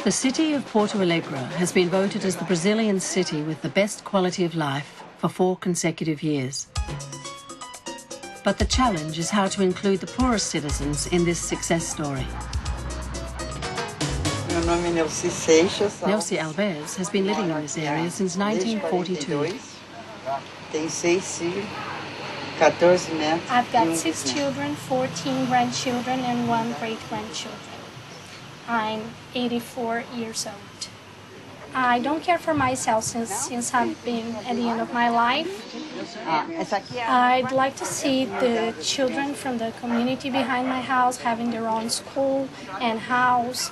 The city of Porto Alegre has been voted as the Brazilian city with the best quality of life for 4 consecutive years. But the challenge is how to include the poorest citizens in this success story. Nelcy Alves has been living in this area since 1942. I've got 6 children, 14 grandchildren, and 1 great-grandchildren. I'm 84 years old. I don't care for myself since I've been at the end of my life. I'd like to see the children from the community behind my house having their own school and house.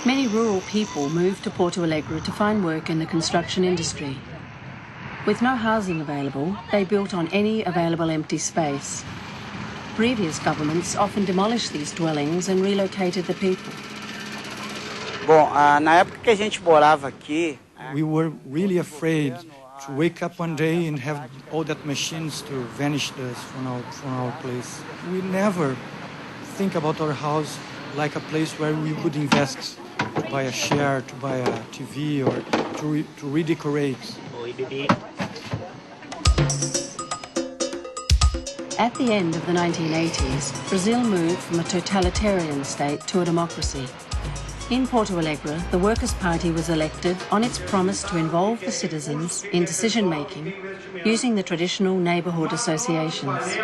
Many rural people moved to Porto Alegre to find work in the construction industry. With no housing available, they built on any available empty space. Previous governments often demolished these dwellings and relocated the people. We were really afraid to wake up one day and have all that machines to vanish us from our place. We never think about our house like a place where we would invest, to buy a chair, to buy a TV, or to redecorate. At the end of the 1980s, Brazil moved from a totalitarian state to a democracy. In Porto Alegre, the Workers' Party was elected on its promise to involve the citizens in decision-making using the traditional neighbourhood associations.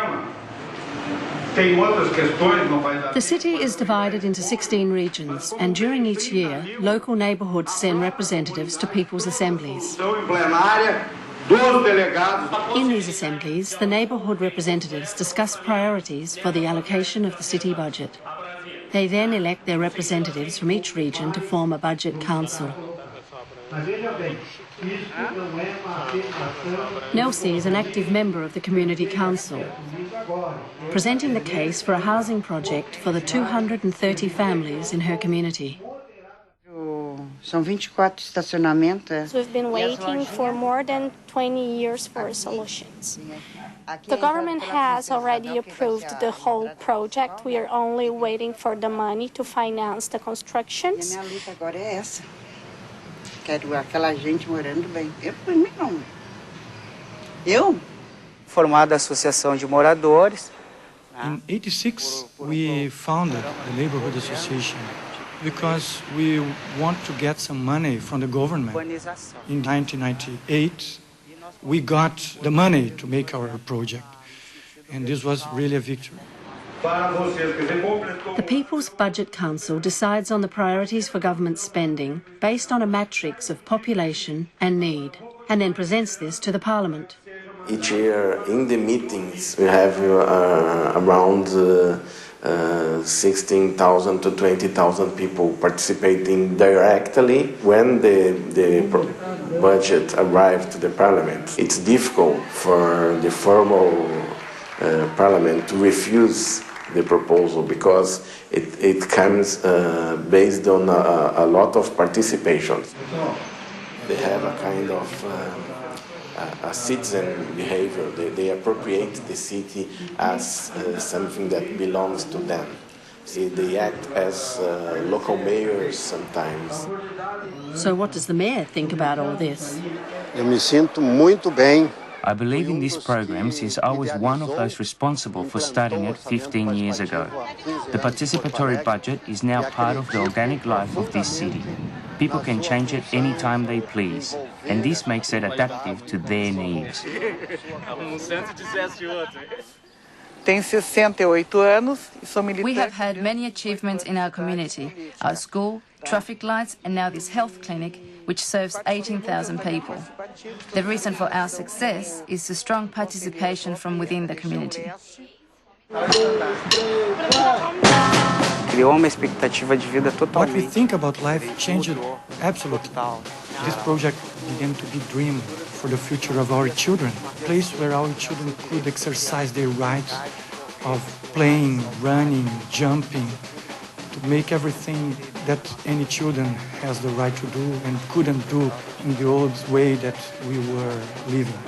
The city is divided into 16 regions, and during each year, local neighbourhoods send representatives to people's assemblies. In these assemblies, the neighbourhood representatives discuss priorities for the allocation of the city budget. They then elect their representatives from each region to form a budget council. Nelcy is an active member of the community council, presenting the case for a housing project for the 230 families in her community. So we've been waiting for more than 20 years for solutions. The government has already approved the whole project. We are only waiting for the money to finance the constructions. Formada a Associação de Moradores. In '86, we founded the Neighborhood Association because we want to get some money from the government. In 1998, we got the money to make our project, and this was really a victory. The People's Budget Council decides on the priorities for government spending based on a matrix of population and need, and then presents this to the Parliament. Each year in the meetings we have around 16,000 to 20,000 people participating directly when the budget arrived to the Parliament. It's difficult for the formal Parliament to refuse the proposal because it comes based on a lot of participation. They have a kind of a citizen behavior. They appropriate the city as something that belongs to them. See, they act as local mayors sometimes. So what does the mayor think about all this? Eu me sinto muito bem. I believe in this program since I was one of those responsible for starting it 15 years ago. The participatory budget is now part of the organic life of this city. People can change it anytime they please, and this makes it adaptive to their needs. We have had many achievements in our community, our school, traffic lights, and now this health clinic, which serves 18,000 people. The reason for our success is the strong participation from within the community. What we think about life changed absolutely. This project began to be a dream for the future of our children, a place where our children could exercise their rights of playing, running, jumping, to make everything that any children has the right to do and couldn't do in the old way that we were living.